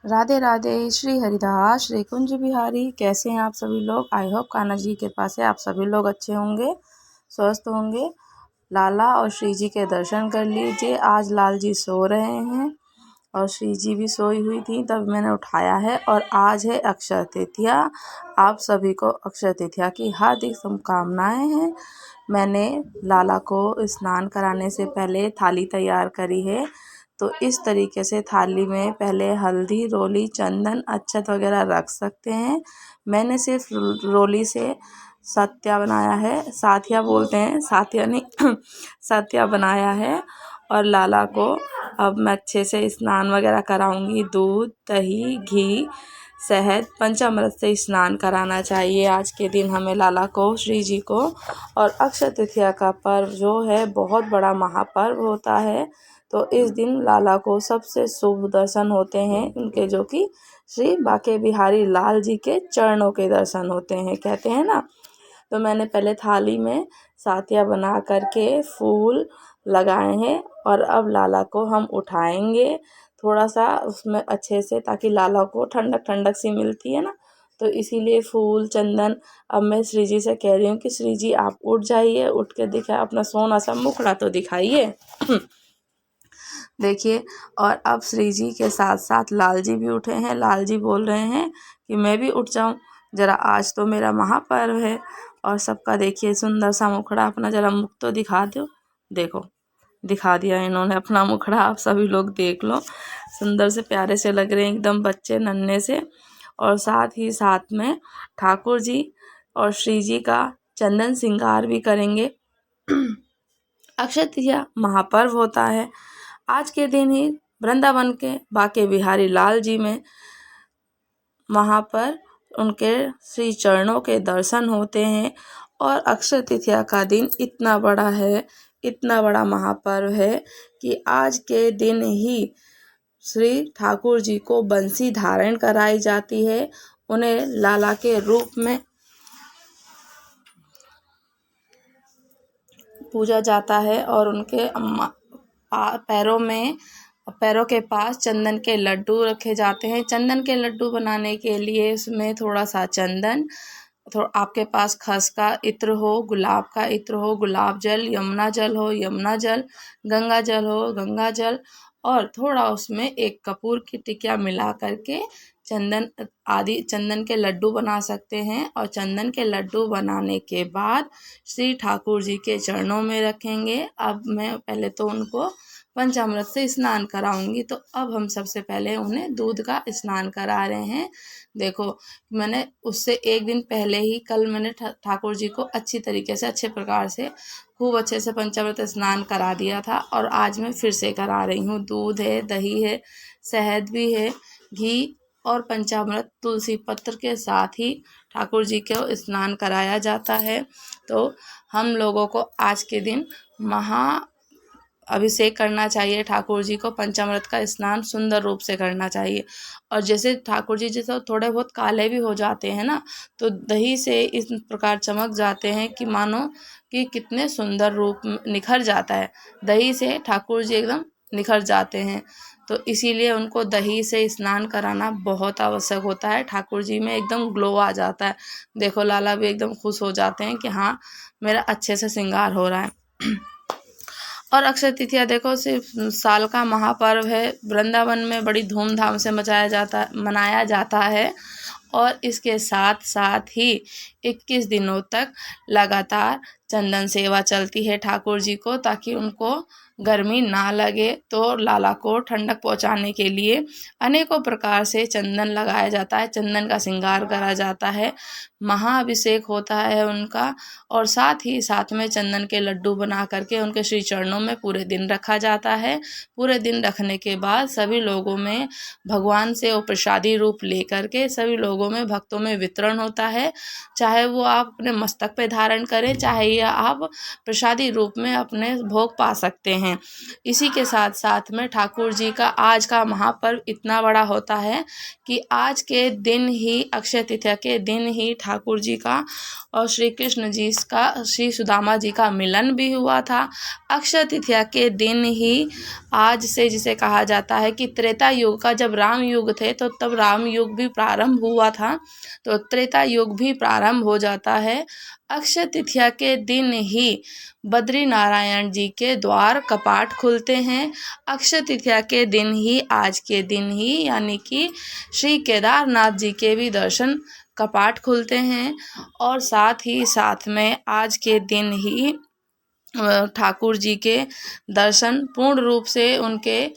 राधे राधे। श्री हरिदास श्री कुंज बिहारी। कैसे हैं आप सभी लोग? आई होप कान्हा जी के कृपा से आप सभी लोग अच्छे होंगे, स्वस्थ होंगे। लाला और श्री जी के दर्शन कर लीजिए। आज लाल जी सो रहे हैं और श्री जी भी सोई हुई थी, तब मैंने उठाया है। और आज है अक्षय तृतीया। आप सभी को अक्षय तृतीया की हार्दिक शुभकामनाएं हैं। मैंने लाला को स्नान कराने से पहले थाली तैयार करी है। तो इस तरीके से थाली में पहले हल्दी, रोली, चंदन, अक्षत वगैरह रख सकते हैं। मैंने सिर्फ रोली से सात्या बनाया है, साथिया बोलते हैं, साथिया नहीं सात्या बनाया है। और लाला को अब मैं अच्छे से स्नान वगैरह कराऊंगी। दूध, दही, घी, शहद, पंचामृत से स्नान कराना चाहिए आज के दिन हमें लाला को, श्री जी को। और अक्षय तृतीया का पर्व जो है बहुत बड़ा महापर्व होता है। तो इस दिन लाला को सबसे शुभ दर्शन होते हैं उनके, जो कि श्री बांके बिहारी लाल जी के चरणों के दर्शन होते हैं, कहते हैं ना। तो मैंने पहले थाली में साथिया बना करके फूल लगाए हैं और अब लाला को हम उठाएंगे थोड़ा सा उसमें अच्छे से, ताकि लाला को ठंडक ठंडक सी मिलती है ना। तो इसीलिए फूल, चंदन। अब मैं श्री जी से कह रही हूँ कि श्री जी आप उठ जाइए, उठ के दिखाए अपना सोना सा मुखड़ा तो दिखाइए देखिए। और अब श्री जी के साथ साथ लाल जी भी उठे हैं। लाल जी बोल रहे हैं कि मैं भी उठ जाऊं ज़रा, आज तो मेरा महापर्व है। और सबका देखिए सुंदर सा मुखड़ा, अपना ज़रा मुख तो दिखा दो। देखो, दिखा दिया इन्होंने अपना मुखड़ा, आप सभी लोग देख लो। सुंदर से प्यारे से लग रहे हैं एकदम, बच्चे नन्हे से। और साथ ही साथ में ठाकुर जी और श्री जी का चंदन श्रृंगार भी करेंगे। अक्षय तृतीया महापर्व होता है। आज के दिन ही वृंदावन के बांके बिहारी लाल जी में वहाँ पर उनके श्री चरणों के दर्शन होते हैं। और अक्षय तृतीया का दिन इतना बड़ा है, इतना बड़ा महापर्व है कि आज के दिन ही श्री ठाकुर जी को बंसी धारण कराई जाती है। उन्हें लाला के रूप में पूजा जाता है और उनके पैरों के पास चंदन के लड्डू रखे जाते हैं। चंदन के लड्डू बनाने के लिए उसमें थोड़ा सा चंदन, आपके पास खस का इत्र हो, गुलाब का इत्र हो, गुलाब जल, यमुना जल हो, यमुना जल, गंगा जल हो, गंगा जल, और थोड़ा उसमें एक कपूर की टिकिया मिला करके चंदन के लड्डू बना सकते हैं। और चंदन के लड्डू बनाने के बाद श्री ठाकुर जी के चरणों में रखेंगे। अब मैं पहले तो उनको पंचामृत से स्नान कराऊंगी। तो अब हम सबसे पहले उन्हें दूध का स्नान करा रहे हैं। देखो, मैंने उससे एक दिन पहले ही, कल मैंने ठाकुर जी को अच्छी तरीके से, अच्छे प्रकार से, खूब अच्छे से पंचामृत स्नान करा दिया था। और आज मैं फिर से करा रही हूँ। दूध है, दही है, शहद भी है, घी और पंचामृत तुलसी पत्र के साथ ही ठाकुर जी को स्नान कराया जाता है। तो हम लोगों को आज के दिन अभिषेक करना चाहिए। ठाकुर जी को पंचामृत का स्नान सुंदर रूप से करना चाहिए। और जैसे ठाकुर जी जैसे थोड़े बहुत काले भी हो जाते हैं ना, तो दही से इस प्रकार चमक जाते हैं कि मानो कि कितने सुंदर रूप निखर जाता है। दही से ठाकुर जी एकदम निखर जाते हैं। तो इसीलिए उनको दही से स्नान कराना बहुत आवश्यक होता है। ठाकुर जी में एकदम ग्लो आ जाता है। देखो, लाला भी एकदम खुश हो जाते हैं कि हाँ, मेरा अच्छे से श्रृंगार हो रहा है। और अक्षय तृतीया देखो, सिर्फ साल का महापर्व है। वृंदावन में बड़ी धूमधाम से मनाया जाता है। और इसके साथ साथ ही 21 दिनों तक लगातार चंदन सेवा चलती है ठाकुर जी को, ताकि उनको गर्मी ना लगे। तो लाला को ठंडक पहुंचाने के लिए अनेकों प्रकार से चंदन लगाया जाता है, चंदन का श्रृंगार करा जाता है, महाअभिषेक होता है उनका। और साथ ही साथ में चंदन के लड्डू बना करके उनके श्री चरणों में पूरे दिन रखा जाता है। पूरे दिन रखने के बाद सभी लोगों में भगवान से वो प्रसादी रूप लेकर के सभी लोगों में, भक्तों में वितरण होता है। चाहे वो आप अपने मस्तक पे धारण करें, चाहे या आप प्रसादी रूप में अपने भोग पा सकते हैं। इसी के साथ साथ में ठाकुर जी का आज का महापर्व इतना बड़ा होता है कि आज के दिन ही, अक्षय तृतीया के दिन ही ठाकुर जी का और श्री कृष्ण जी का श्री सुदामा जी का मिलन भी हुआ था। अक्षय तृतीया के दिन ही आज से जिसे कहा जाता है कि त्रेता युग का, जब राम युग थे तो तब राम युग भी प्रारंभ हुआ था, तो त्रेता युग भी प्रारंभ हो जाता है। अक्षय तृतीया के दिन ही बद्री नारायण जी के द्वार कपाट खुलते हैं। अक्षय तृतीया के दिन ही, आज के दिन ही, यानी कि श्री केदारनाथ जी के भी दर्शन कपाट खुलते हैं। और साथ ही साथ में आज के दिन ही ठाकुर जी के दर्शन पूर्ण रूप से, उनके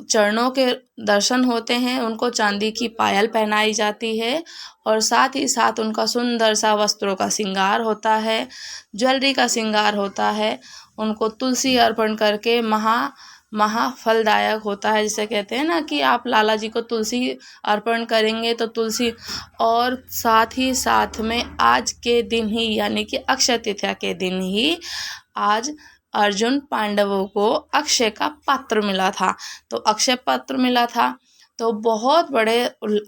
चरणों के दर्शन होते हैं। उनको चांदी की पायल पहनाई जाती है और साथ ही साथ उनका सुंदर सा वस्त्रों का श्रृंगार होता है, ज्वेलरी का श्रृंगार होता है। उनको तुलसी अर्पण करके महा फलदायक होता है। जिसे कहते हैं ना कि आप लाला जी को तुलसी अर्पण करेंगे तो तुलसी, और साथ ही साथ में आज के दिन ही यानी कि अक्षय तृतीया के दिन ही आज अर्जुन पांडवों को अक्षय का पात्र मिला था, तो अक्षय पात्र मिला था। तो बहुत बड़े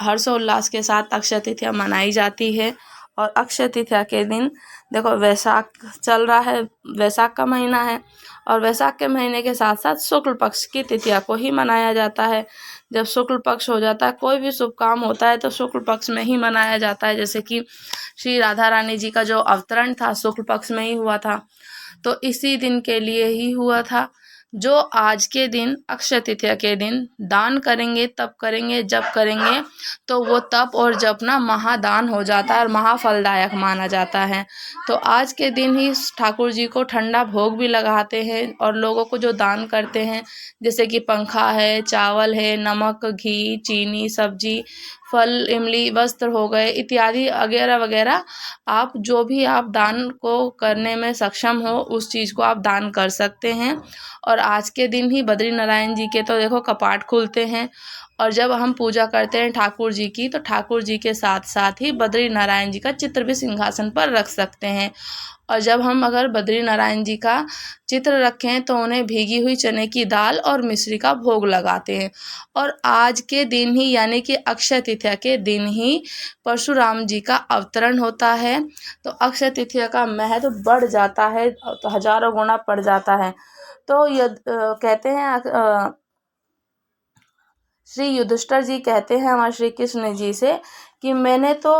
हर्षोल्लास के साथ अक्षय तृतीया मनाई जाती है। और अक्षय तृतीया के दिन देखो, वैशाख चल रहा है, वैशाख का महीना है, और वैशाख के महीने के साथ साथ शुक्ल पक्ष की तृतीया को ही मनाया जाता है। जब शुक्ल पक्ष हो जाता है, कोई भी शुभ काम होता है तो शुक्ल पक्ष में ही मनाया जाता है। जैसे कि श्री राधा रानी जी का जो अवतरण था शुक्ल पक्ष में ही हुआ था, तो इसी दिन के लिए ही हुआ था। जो आज के दिन अक्षय तृतीया के दिन दान करेंगे, तब करेंगे जब करेंगे, तो वो तप और जप ना महादान हो जाता है और महाफलदायक माना जाता है। तो आज के दिन ही ठाकुर जी को ठंडा भोग भी लगाते हैं और लोगों को जो दान करते हैं, जैसे कि पंखा है, चावल है, नमक, घी, चीनी, सब्जी, फल, इमली, वस्त्र हो गए इत्यादि वगैरह वगैरह, आप जो भी आप दान को करने में सक्षम हो उस चीज़ को आप दान कर सकते हैं। और आज के दिन ही बद्री नारायण जी के तो देखो कपाट खुलते हैं, और जब हम पूजा करते हैं ठाकुर जी की, तो ठाकुर जी के साथ साथ ही बद्री नारायण जी का चित्र भी सिंहासन पर रख सकते हैं। और जब हम अगर बद्री नारायण जी का चित्र रखें तो उन्हें भीगी हुई चने की दाल और मिश्री का भोग लगाते हैं। और आज के दिन ही यानी कि अक्षय तृतीया के दिन ही परशुराम जी का अवतरण होता है, तो अक्षय तृतीया का महत्व बढ़ जाता है, तो हजारों गुना बढ़ जाता है। तो कहते हैं श्री युधिष्ठिर जी कहते हैं हमारे श्री कृष्ण जी से कि मैंने तो,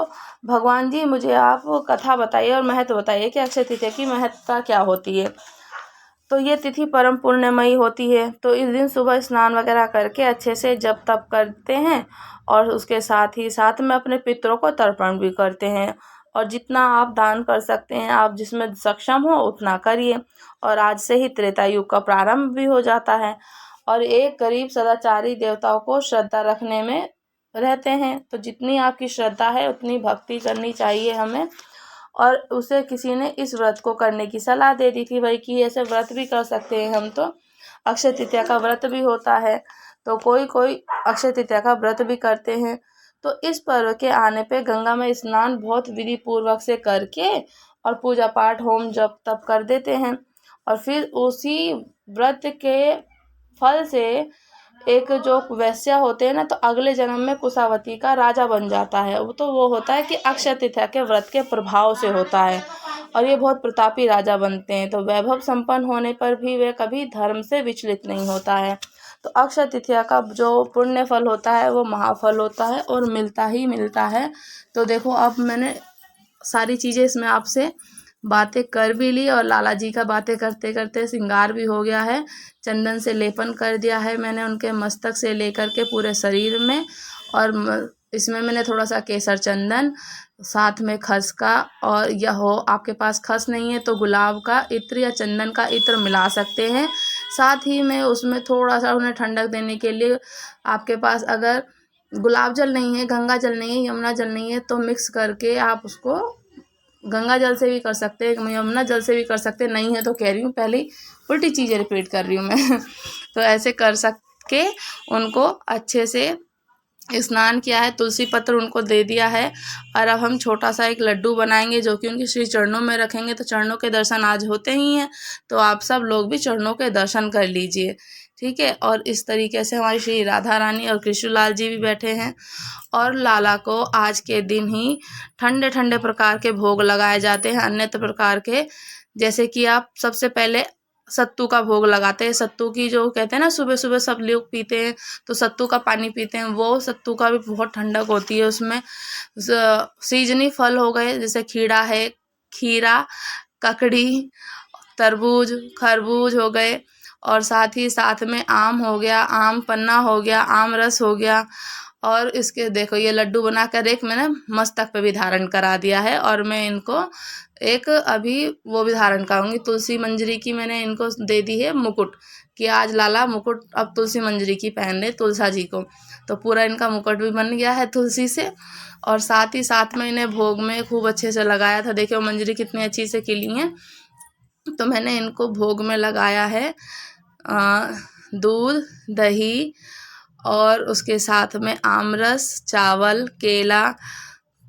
भगवान जी मुझे आप कथा बताइए और महत्व बताइए कि अक्षय तृतीया की महत्ता क्या होती है। तो ये तिथि परम पुण्यमयी होती है। तो इस दिन सुबह स्नान वगैरह करके अच्छे से जप तप करते हैं और उसके साथ ही साथ में अपने पितरों को तर्पण भी करते हैं। और जितना आप दान कर सकते हैं, आप जिसमें सक्षम हो उतना करिए। और आज से ही त्रेता युग का प्रारंभ भी हो जाता है। और एक गरीब सदाचारी देवताओं को श्रद्धा रखने में रहते हैं, तो जितनी आपकी श्रद्धा है उतनी भक्ति करनी चाहिए हमें। और उसे किसी ने इस व्रत को करने की सलाह दे दी थी भाई कि ऐसे व्रत भी कर सकते हैं हम, तो अक्षय तृतीया का व्रत भी होता है, तो कोई कोई अक्षय तृतीया का व्रत भी करते हैं। तो इस पर्व के आने पे गंगा में स्नान बहुत विधि पूर्वक से करके और पूजा पाठ होम जप तप कर देते हैं। और फिर उसी व्रत के फल से एक जो वैश्य होते हैं ना, तो अगले जन्म में कुशावती का राजा बन जाता है। वो होता है कि अक्षय तृतीया के व्रत के प्रभाव से होता है, और ये बहुत प्रतापी राजा बनते हैं। तो वैभव संपन्न होने पर भी वे कभी धर्म से विचलित नहीं होता है। तो अक्षय तृतीया का जो पुण्य फल होता है वो महाफल होता है और मिलता ही मिलता है। तो देखो, अब मैंने सारी चीज़ें इसमें आपसे बातें कर भी ली, और लाला जी का बातें करते करते श्रृंगार भी हो गया है। चंदन से लेपन कर दिया है मैंने उनके मस्तक से लेकर के पूरे शरीर में, और इसमें मैंने थोड़ा सा केसर चंदन, साथ में खस का, और यह हो आपके पास खस नहीं है तो गुलाब का इत्र या चंदन का इत्र मिला सकते हैं। साथ ही में उसमें थोड़ा सा उन्हें ठंडक देने के लिए आपके पास अगर गुलाब जल नहीं है, गंगा जल नहीं है, यमुना जल नहीं है, तो मिक्स करके आप उसको गंगा जल से भी कर सकते हैं, यमुना जल से भी कर सकते हैं। नहीं है तो कह रही हूँ, पहले उल्टी चीज़ें रिपीट कर रही हूँ मैं तो ऐसे कर सके उनको अच्छे से स्नान किया है, तुलसी पत्र उनको दे दिया है। और अब हम छोटा सा एक लड्डू बनाएंगे जो कि उनके श्री चरणों में रखेंगे। तो चरणों के दर्शन आज होते ही हैं, तो आप सब लोग भी चरणों के दर्शन कर लीजिए। ठीक है। और इस तरीके से हमारी श्री राधा रानी और कृष्णलाल जी भी बैठे हैं। और लाला को आज के दिन ही ठंडे ठंडे प्रकार के भोग लगाए जाते हैं, अन्य प्रकार के, जैसे कि आप सबसे पहले सत्तू का भोग लगाते हैं। सत्तू की जो कहते हैं ना, सुबह सुबह सब लोग पीते हैं, तो सत्तू का पानी पीते हैं, वो सत्तू का भी बहुत ठंडक होती है उसमें। सीजनी फल हो गए, जैसे खीरा है, खीरा, ककड़ी, तरबूज, खरबूज हो गए, और साथ ही साथ में आम हो गया, आम पन्ना हो गया, आम रस हो गया। और इसके देखो ये लड्डू बनाकर एक मैंने मस्तक पे भी धारण करा दिया है, और मैं इनको एक अभी वो भी धारण कराऊंगी। तुलसी मंजरी की मैंने इनको दे दी है मुकुट, कि आज लाला मुकुट अब तुलसी मंजरी की पहन दे तुलसा जी को। तो पूरा इनका मुकुट भी बन गया है तुलसी से। और साथ ही साथ में इन्हें भोग में खूब अच्छे से लगाया था। देखिए मंजरी कितनी अच्छी से खिली हैं। तो मैंने इनको भोग में लगाया है दूध, दही, और उसके साथ में आमरस, चावल, केला,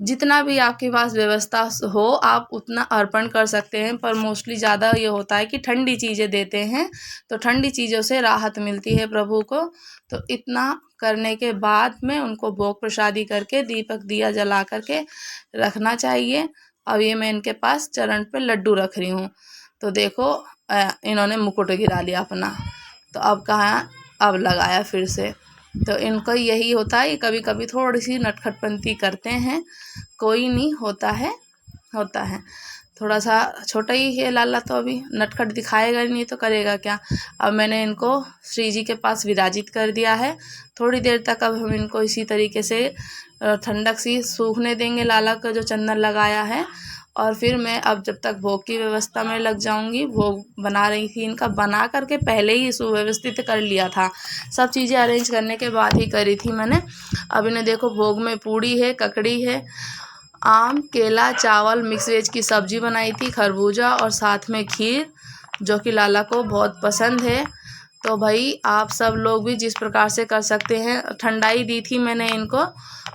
जितना भी आपके पास व्यवस्था हो आप उतना अर्पण कर सकते हैं। पर मोस्टली ज़्यादा ये होता है कि ठंडी चीज़ें देते हैं, तो ठंडी चीज़ों से राहत मिलती है प्रभु को। तो इतना करने के बाद में उनको भोग प्रसादी करके दीपक दिया जला करके रखना चाहिए। अब ये मैं इनके पास चरण पे लड्डू रख रही हूँ। तो देखो इन्होंने मुकुट गिरा लिया अपना, तो अब कहाँ, अब लगाया फिर से। तो इनको यही होता है, कभी कभी थोड़ी सी नटखटपंती करते हैं, कोई नहीं, होता है। थोड़ा सा छोटा ही है लाला, तो अभी नटखट दिखाएगा ही नहीं तो करेगा क्या। अब मैंने इनको श्री जी के पास विराजित कर दिया है। थोड़ी देर तक अब हम इनको इसी तरीके से ठंडक सी सूखने देंगे लाला का जो चंदन लगाया है। और फिर मैं अब जब तक भोग की व्यवस्था में लग जाऊंगी। भोग बना रही थी, इनका बना करके पहले ही सुव्यवस्थित कर लिया था, सब चीज़ें अरेंज करने के बाद ही करी थी मैंने। अब इन्हें देखो भोग में पूड़ी है, ककड़ी है, आम, केला, चावल, मिक्स वेज की सब्जी बनाई थी, खरबूजा, और साथ में खीर, जो कि लाला को बहुत पसंद है। तो भाई आप सब लोग भी जिस प्रकार से कर सकते हैं, ठंडाई दी थी मैंने इनको,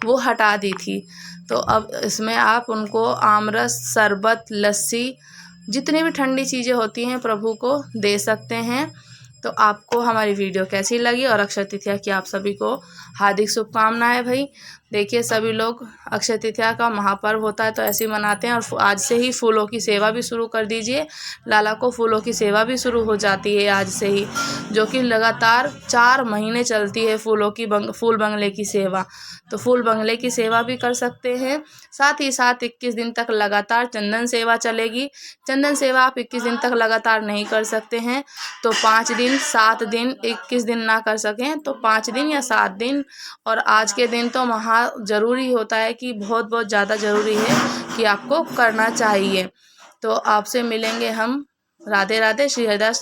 वो हटा दी थी। तो अब इसमें आप उनको आमरस, शरबत, लस्सी, जितनी भी ठंडी चीज़ें होती हैं प्रभु को दे सकते हैं। तो आपको हमारी वीडियो कैसी लगी, और अक्षय तृतीया की आप सभी को हार्दिक शुभकामनाएं भाई। देखिए सभी लोग अक्षय तृतीया का महापर्व होता है तो ऐसे ही मनाते हैं। और आज से ही फूलों की सेवा भी शुरू कर दीजिए, लाला को फूलों की सेवा भी शुरू हो जाती है आज से ही, जो कि लगातार 4 महीने चलती है फूलों की फूल बंगले की सेवा। तो फूल बंगले की सेवा भी कर सकते हैं। साथ ही साथ 21 दिन तक लगातार चंदन सेवा चलेगी। चंदन सेवा आप 21 दिन तक लगातार नहीं कर सकते हैं, तो 5 दिन, 7 दिन, 21 दिन ना कर सकें तो 5 दिन या 7 दिन। और आज के दिन तो ज़रूरी होता है कि बहुत बहुत ज़्यादा ज़रूरी है कि आपको करना चाहिए। तो आपसे मिलेंगे हम। राधे राधे। श्री हरिदास।